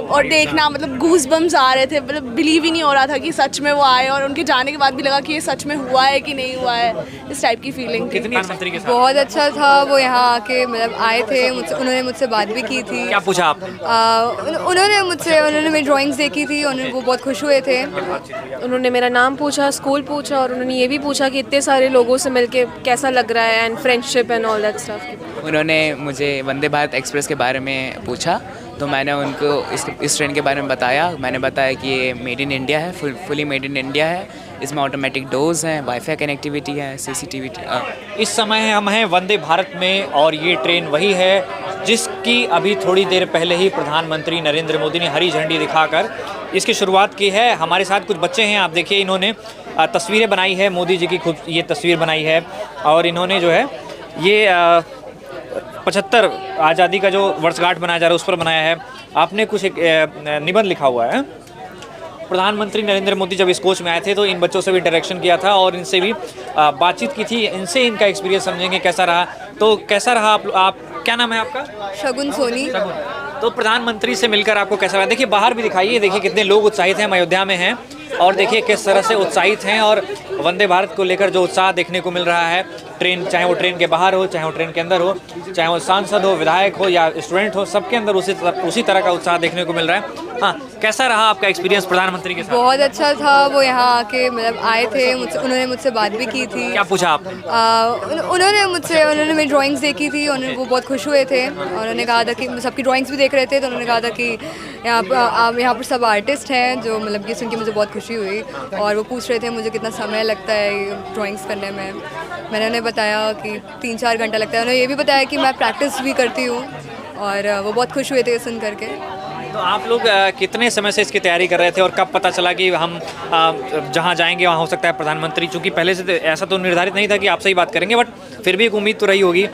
और देखना मतलब गूज बम्स आ रहे थे, मतलब बिलीव ही नहीं हो रहा था कि सच में वो आए, और उनके जाने के बाद भी लगा कि ये सच में हुआ है कि नहीं हुआ है, इस टाइप की फीलिंग थी। प्रधानमंत्री के साथ बहुत अच्छा था, वो यहाँ आके मतलब आए थे, उन्होंने मुझसे बात भी की थी। क्या पूछा आपने? उन्होंने मेरी ड्राइंग्स देखी थी, वो बहुत खुश हुए थे। उन्होंने मेरा नाम पूछा, स्कूल पूछा, और उन्होंने ये भी पूछा कि इतने सारे लोगों से मिलके कैसा लग रहा है, and friendship and all that stuff. उन्होंने मुझे वंदे भारत एक्सप्रेस के बारे में पूछा, तो मैंने उनको इस ट्रेन के बारे में बताया। मैंने बताया कि ये मेड इन इंडिया है, फुली मेड इन इंडिया है, इसमें ऑटोमेटिक डोर्स हैं, वाईफाई कनेक्टिविटी है, सीसीटीवी। इस समय हम हैं वंदे भारत में, और ये ट्रेन वही है जिसकी अभी थोड़ी देर पहले ही प्रधानमंत्री नरेंद्र मोदी ने हरी झंडी दिखाकर इसकी शुरुआत की है। हमारे साथ कुछ बच्चे हैं, आप देखिए, इन्होंने तस्वीरें बनाई है, मोदी जी की खूब ये तस्वीर बनाई है, और इन्होंने जो है ये 75 आज़ादी का जो वर्षगांठ मनाया जा रहा है उस पर बनाया है। आपने कुछ एक निबंध लिखा हुआ है। प्रधानमंत्री नरेंद्र मोदी जब इस कोच में आए थे तो इन बच्चों से भी इंटरेक्शन किया था और इनसे भी बातचीत की थी, इनसे इनका एक्सपीरियंस समझेंगे कैसा रहा। तो कैसा रहा आप क्या नाम है आपका? शगुन सोनी। तो प्रधानमंत्री से मिलकर आपको कैसा लगा? देखिए बाहर भी दिखाइए, देखिए कितने लोग उत्साहित हैं, हम अयोध्या में हैं और देखिए किस तरह से उत्साहित हैं, और वंदे भारत को लेकर जो उत्साह देखने को मिल रहा है। ट्रेन, चाहे वो ट्रेन के बाहर हो, चाहे वो ट्रेन के अंदर हो, चाहे वो सांसद हो, विधायक हो या स्टूडेंट हो, सबके अंदर उसी तरह का उत्साह देखने को मिल रहा है। हाँ, कैसा रहा आपका एक्सपीरियंस प्रधानमंत्री के साथ? बहुत अच्छा था, वो यहाँ आके मतलब आए थे, उन्होंने मुझसे बात भी की थी। क्या पूछा आपने? उन्होंने मेरी ड्राइंग्स देखी थी, वो बहुत खुश हुए थे, और उन्होंने कहा था कि सबकी ड्राइंग्स भी देख रहे थे, तो उन्होंने कहा था कि यहाँ पर सब आर्टिस्ट हैं, जो मतलब ये सुन के मुझे बहुत खुशी हुई। और वो पूछ रहे थे मुझे कितना समय लगता है ड्राइंग्स करने में। मैंने उन्हें बताया कि 3-4 घंटा लगता है। उन्होंने ये भी बताया कि मैं प्रैक्टिस भी करती हूँ, और वो बहुत खुश हुए थे ये सुन करके। तो आप लोग कितने समय से इसकी तैयारी कर रहे थे और कब पता चला कि हम जहाँ जाएंगे वहाँ हो सकता है प्रधानमंत्री, चूँकि पहले से ऐसा तो निर्धारित नहीं था कि आपसे ही बात करेंगे, बट फिर भी एक उम्मीद तो रही होगी।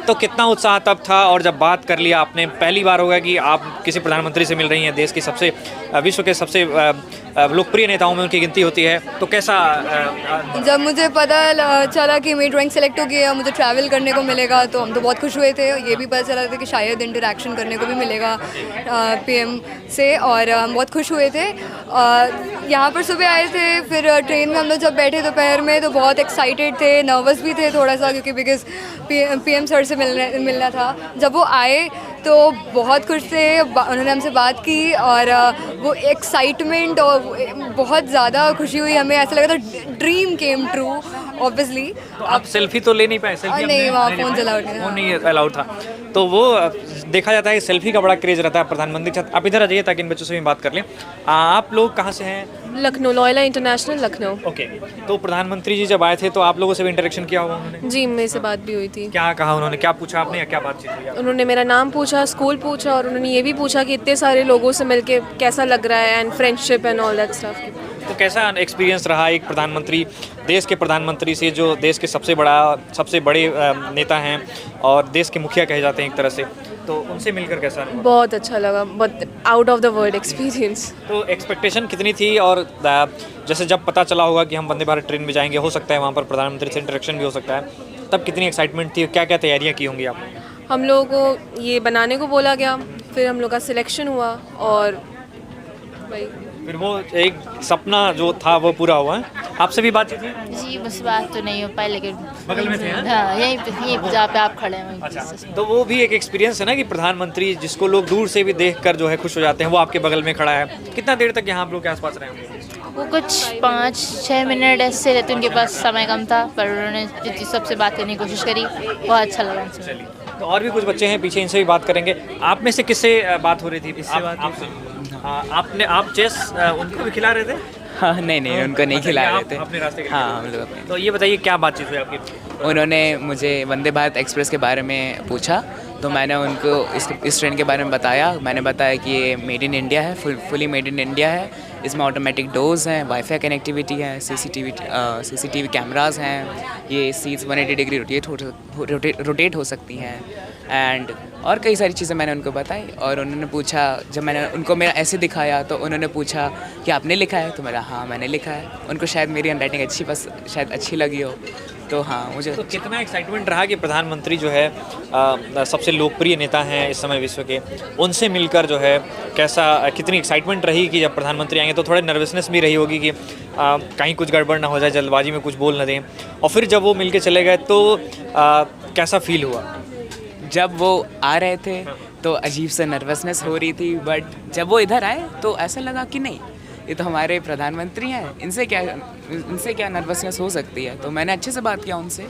तो कितना उत्साह तब था, और जब बात कर लिया आपने, पहली बार होगा कि आप किसी प्रधानमंत्री से मिल रही हैं, देश की सबसे विश्व के सबसे लोकप्रिय नेताओं में उनकी गिनती होती है, तो कैसा? जब मुझे पता चला कि मेरी ड्राइंग सेलेक्ट हो गई है, मुझे ट्रैवल करने को मिलेगा, तो हम तो बहुत खुश हुए थे। ये भी पता चला था कि शायद इंटरेक्शन करने को भी मिलेगा पीएम से, और हम बहुत खुश हुए थे। यहाँ पर सुबह आए थे, फिर ट्रेन में हम लोग जब बैठे दोपहर में तो बहुत एक्साइटेड थे, नर्वस भी थे थोड़ा सा, क्योंकि बिकॉज पीएम सर से मिलना था। जब वो आए तो बहुत खुश थे, उन्होंने हमसे बात की, और वो एक्साइटमेंट और बहुत ज़्यादा खुशी हुई हमें। ऐसा लगा था ड्रीम केम ट्रू ऑब्वियसली। तो आप सेल्फी तो ले नहीं पाए? सेल्फी नहीं, वहाँ फ़ोन नहीं अलाउड था। तो वो देखा जाता है सेल्फी का बड़ा क्रेज़ रहता है प्रधानमंत्री के साथ। आप इधर आ जाइए ताकि इन बच्चों से भी बात कर लें। आप लोग कहाँ से हैं? Lucknow, Loyola international, Lucknow. Okay, तो प्रधानमंत्री जी जब आए थे तो आप लोगों से भी इंटरेक्शन किया होगा उन्होंने? जी, मेरे से बात भी हुई थी। क्या कहा उन्होंने, क्या पूछा आपने, या क्या बातचीत हुई? उन्होंने मेरा नाम पूछा, स्कूल पूछा, और उन्होंने ये भी पूछा कि इतने सारे लोगों से मिलके कैसा लग रहा है, and friendship and all that stuff. तो कैसा एक्सपीरियंस रहा एक प्रधानमंत्री, देश के प्रधानमंत्री से, जो देश के सबसे बड़े नेता हैं और देश के मुखिया कहे जाते हैं एक तरह से, तो उनसे मिलकर कैसा रहा? बहुत अच्छा लगा, बहुत out of the world experience. तो एक्सपेक्टेशन कितनी थी, और जैसे जब पता चला होगा कि हम वंदे भारत ट्रेन में जाएंगे, हो सकता है वहाँ पर प्रधानमंत्री से इंटरेक्शन भी हो सकता है, तब कितनी एक्साइटमेंट थी, क्या क्या तैयारियाँ की होंगी आपने? हम लोगों को ये बनाने को बोला गया, फिर हम लोग का सिलेक्शन हुआ, और भाई फिर वो एक सपना जो था वो पूरा हुआ है। आपसे भी बातचीत हुई? जी, बस बात तो नहीं हो पाई, लेकिन बगल में थे? हाँ, यहीं पे जहाँ पे आप खड़े हैं। अच्छा, तो वो भी एक एक्सपीरियंस है ना कि प्रधानमंत्री जिसको लोग दूर से भी देखकर जो है खुश हो जाते हैं, वो आपके बगल में खड़ा है। कितना देर तक यहाँ आप लोग के आसपास रहे होंगे? वो कुछ 5-6 मिनट ऐसे रहते, उनके पास समय कम था, पर उन्होंने जितनी सबसे बात करने की कोशिश करी, बहुत अच्छा लगा उनसे। तो और भी कुछ बच्चे हैं पीछे, इनसे भी बात करेंगे। आप में से किससे बात हो रही थी? आप चेस उनको भी खिला रहे थे? हाँ, नहीं, उनको नहीं खिला रहे थे। अपने रास्ते के? हाँ, हम लोग अपने। तो ये बताइए क्या बातचीत हुई आपकी? उन्होंने मुझे वंदे भारत एक्सप्रेस के बारे में पूछा, तो मैंने उनको इस ट्रेन के बारे में बताया। मैंने बताया कि ये मेड इन इंडिया है, फुली मेड इन इंडिया है, इसमें ऑटोमेटिक डोर्स हैं, वाईफाई कनेक्टिविटी है, सीसीटीवी कैमरास हैं, ये सीट्स 180 डिग्री रोटेट हो सकती हैं, एंड और कई सारी चीज़ें मैंने उनको बताई। और उन्होंने पूछा, जब मैंने उनको मेरा ऐसे दिखाया तो उन्होंने पूछा कि आपने लिखा है, तो मेरा हाँ मैंने लिखा है। उनको शायद मेरी हैंडराइटिंग शायद अच्छी लगी हो, तो हाँ मुझे तो कितना एक्साइटमेंट रहा कि प्रधानमंत्री जो है सबसे लोकप्रिय नेता हैं इस समय विश्व के, उनसे मिलकर जो है कितनी एक्साइटमेंट रही कि जब प्रधानमंत्री आएंगे, तो थोड़ा नर्वसनेस भी रही होगी कि कहीं कुछ गड़बड़ ना हो जाए, जल्दबाजी में कुछ बोल ना दें, और फिर जब वो मिल के चले गए तो कैसा फील हुआ? जब वो आ रहे थे तो अजीब से नर्वसनेस हो रही थी, बट जब वो इधर आए तो ऐसा लगा कि नहीं, ये तो हमारे प्रधानमंत्री हैं, इनसे क्या नर्वसनेस हो सकती है। तो मैंने अच्छे से बात किया उनसे,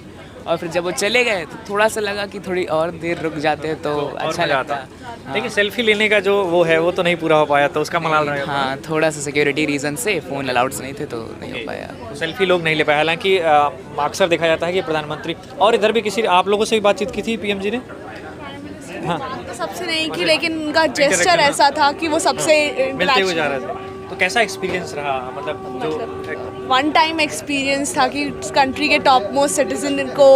और फिर जब वो चले गए तो थोड़ा सा लगा कि थोड़ी और देर रुक जाते तो अच्छा लगता। हाँ। लेकिन सेल्फी लेने का जो वो है वो तो नहीं पूरा हो पाया, तो उसका मलाल रहेगा। हाँ, थोड़ा सा सिक्योरिटी रीज़न से फ़ोन अलाउड्स नहीं थे तो नहीं हो पाया। सेल्फी लोग नहीं ले पाए, हालांकि अक्सर देखा जाता है कि प्रधानमंत्री, और इधर भी किसी आप लोगों से भी बातचीत की थी पीएम जी ने? हाँ, सबसे नहीं की, लेकिन उनका जेस्चर ऐसा था कि वो सबसे मिलते हुए जा रहे थे। तो कैसा एक्सपीरियंस रहा, मतलब जो वन टाइम एक्सपीरियंस था कि कंट्री के टॉप मोस्ट सिटीजन को,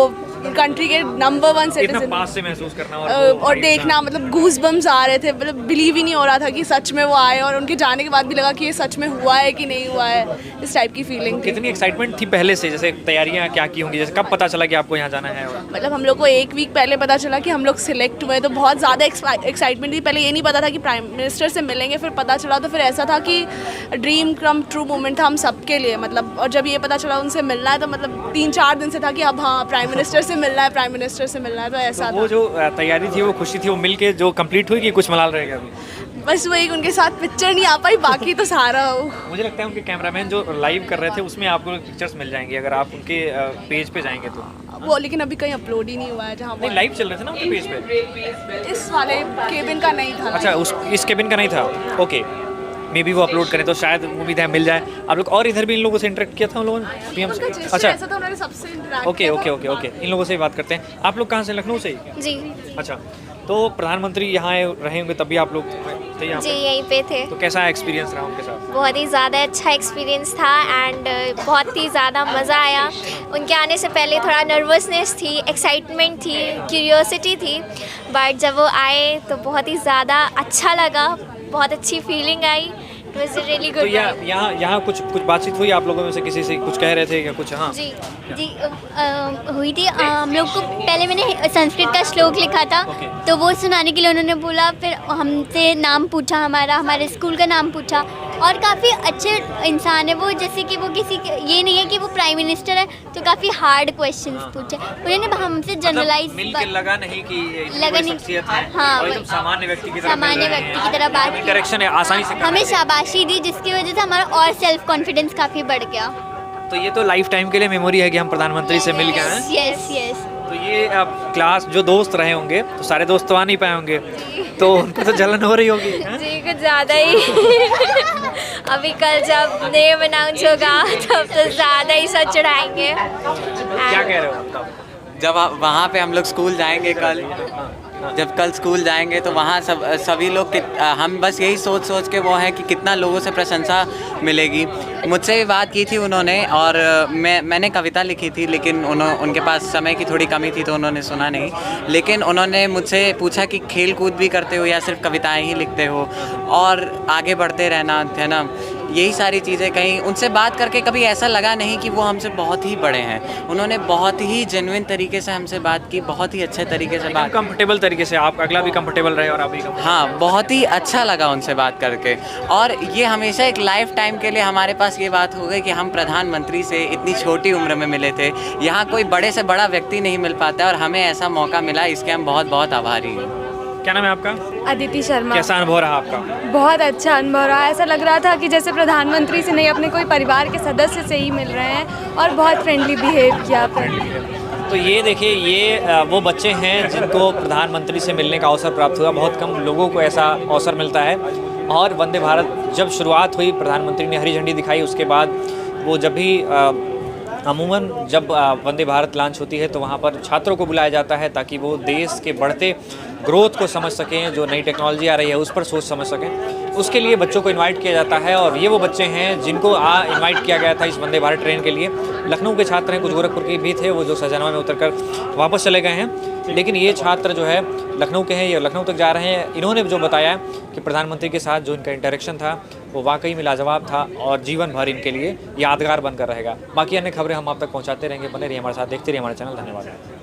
कंट्री के नंबर 1 इतना सिटीजन पास से महसूस करना और देखना, मतलब गूज बम्स आ रहे थे, मतलब बिलीव ही नहीं हो रहा था कि सच में वो आए, और उनके जाने के बाद भी लगा कि ये सच में हुआ है कि नहीं हुआ है, इस टाइप की फीलिंग थी। कितनी एक्साइटमेंट थी पहले से, जैसे तैयारियां क्या की होंगी, जैसे कब पता चला कि आपको यहाँ जाना है? मतलब हम लोग को 1 वीक पहले पता चला कि हम लोग सिलेक्ट हुए, तो बहुत ज़्यादा एक्साइटमेंट थी। पहले ये नहीं पता था कि प्राइम मिनिस्टर से मिलेंगे, फिर पता चला, तो फिर ऐसा था कि ड्रीम कम ट्रू मोमेंट था हम सबके लिए, मतलब। और जब ये पता चला उनसे मिलना है, तो मतलब 3-4 दिन से था कि अब हाँ प्राइम मिनिस्टर से मिलना है, प्राइम मिनिस्टर से मिलना है, तो ऐसा तो वो जो तैयारी थी, वो खुशी थी, वो मिल के जो कंप्लीट हुई कि कुछ मलाल रहेगा अभी? बस वही, उनके साथ पिक्चर नहीं आ पाई, बाकी तो सारा मुझे लगता है उनके कैमरामैन जो लाइव कर रहे थे उसमें आपको पिक्चर्स मिल जाएंगी अगर आप उनके पेज पे जाएंगे तो। वो, लेकिन अभी कहीं अपलोड ही नहीं हुआ है जहाँ नहीं, लाइव चल रहे थे ना उनके पेज पे। इस वाले केबिन का नहीं था। अच्छा, इस केबिन का नहीं था, ओके। मे बी वो अपलोड करें तो शायद उम्मीद है मिल जाए आप लोग। और इधर भी इन लोगों से इंटरेक्ट किया था उन लोगों ने पीएम से? अच्छा, ऐसा था, उन्होंने सबसे interact okay okay okay okay, इन लोगों से ही बात करते हैं। आप लोग कहाँ से? लखनऊ से ही? जी अच्छा, तो प्रधानमंत्री यहाँ रहे होंगे तभी आप लोग थे यहाँ जी पे? यहीं पे थे। तो कैसा एक्सपीरियंस रहा उनके साथ? बहुत ही ज़्यादा अच्छा एक्सपीरियंस था, एंड बहुत ही ज़्यादा मज़ा आया। उनके आने से पहले थोड़ा नर्वसनेस थी, एक्साइटमेंट थी, क्यूरियोसिटी थी, बट जब वो आए तो बहुत ही ज़्यादा अच्छा लगा, बहुत अच्छी feeling I. It was really तो गुड। यहाँ कुछ बातचीत हुई आप लोगों में से? किसी से कुछ कह रहे थे या कुछ? हाँ जी जी हुई थी। हम लोग को पहले मैंने संस्कृत का श्लोक लिखा था, तो वो सुनाने के लिए उन्होंने बोला, फिर हमसे नाम पूछा, हमारे स्कूल का नाम पूछा, और काफ़ी अच्छे इंसान है वो, जैसे कि वो ये नहीं है कि वो प्राइम मिनिस्टर है, तो काफ़ी हार्ड क्वेश्चंस पूछे उन्होंने हमसे। जनरलाइज लगा नहीं कि लगा नहीं, शख्सियत है, हाँ, और एकदम सामान्य व्यक्ति की तरह बात की, इंटरेक्शन है, आसानी से हमें शाबाशी दी, जिसकी वजह से हमारा और सेल्फ कॉन्फिडेंस काफ़ी बढ़ गया। तो ये तो लाइफ टाइम के लिए मेमोरी है कि हम प्रधानमंत्री से मिल गए हैं। Yes yes. तो ये अब क्लास जो दोस्त रहे होंगे, तो सारे दोस्त तो आ नहीं पाए होंगे, तो उनको तो जलन हो रही होगी। जी कुछ ज़्यादा ही। अभी कल जब नेम अनाउंस होगा तब तो ज़्यादा ही सच चढ़ाएंगे। क्या कह रहे हो आप? जब वहाँ पे हम लोग स्कूल जाएंगे कल, जब कल स्कूल जाएंगे तो वहाँ सभी लोग हम बस यही सोच के वो है कि कितना लोगों से प्रशंसा मिलेगी। मुझसे भी बात की थी उन्होंने, और मैंने कविता लिखी थी, लेकिन उनके पास समय की थोड़ी कमी थी तो उन्होंने सुना नहीं। लेकिन उन्होंने मुझसे पूछा कि खेल कूद भी करते हो या सिर्फ कविताएं ही लिखते हो, और आगे बढ़ते रहना, है ना, यही सारी चीज़ें कहीं। उनसे बात करके कभी ऐसा लगा नहीं कि वो हमसे बहुत ही बड़े हैं। उन्होंने बहुत ही जेन्युइन तरीके से हमसे बात की, बहुत ही अच्छे तरीके से बात, कंफर्टेबल तरीके से। आप अगला भी कंफर्टेबल रहे और आप भी हाँ, बहुत ही अच्छा लगा उनसे बात करके। और ये हमेशा एक लाइफ टाइम के लिए हमारे पास ये बात हो गई कि हम प्रधानमंत्री से इतनी छोटी उम्र में मिले थे। यहाँ कोई बड़े से बड़ा व्यक्ति नहीं मिल पाता, और हमें ऐसा मौका मिला, इसके हम बहुत बहुत आभारी हैं। क्या नाम है आपका? अदिति शर्मा। कैसा अनुभव रहा आपका? बहुत अच्छा अनुभव रहा। ऐसा लग रहा था कि जैसे प्रधानमंत्री से नहीं, अपने कोई परिवार के सदस्य से ही मिल रहे हैं, और बहुत फ्रेंडली बिहेव किया। तो ये देखिए, ये वो बच्चे हैं जिनको प्रधानमंत्री से मिलने का अवसर प्राप्त हुआ। बहुत कम लोगों को ऐसा अवसर मिलता है। और वंदे भारत जब शुरुआत हुई, प्रधानमंत्री ने हरी झंडी दिखाई, उसके बाद वो जब भी अमूमन जब वंदे भारत लॉन्च होती है तो वहाँ पर छात्रों को बुलाया जाता है ताकि वो देश के बढ़ते ग्रोथ को समझ सकें, जो नई टेक्नोलॉजी आ रही है उस पर सोच समझ सकें। उसके लिए बच्चों को इनवाइट किया जाता है, और ये वो बच्चे हैं जिनको इनवाइट किया गया था इस वंदे भारत ट्रेन के लिए। लखनऊ के छात्र हैं, कुछ गोरखपुर के भी थे, वो जो सहजनवा में उतरकर वापस चले गए हैं। लेकिन ये छात्र जो है लखनऊ के हैं, ये लखनऊ तक जा रहे हैं। इन्होंने जो बताया कि प्रधानमंत्री के साथ जो इनका इंटरेक्शन था वो वाकई में लाजवाब था और जीवन भर इनके लिए यादगार बनकर रहेगा। बाकी अन्य खबरें हम आप तक पहुँचाते रहेंगे। बने रहिए हमारे साथ, देखते रहिए हमारा चैनल। धन्यवाद।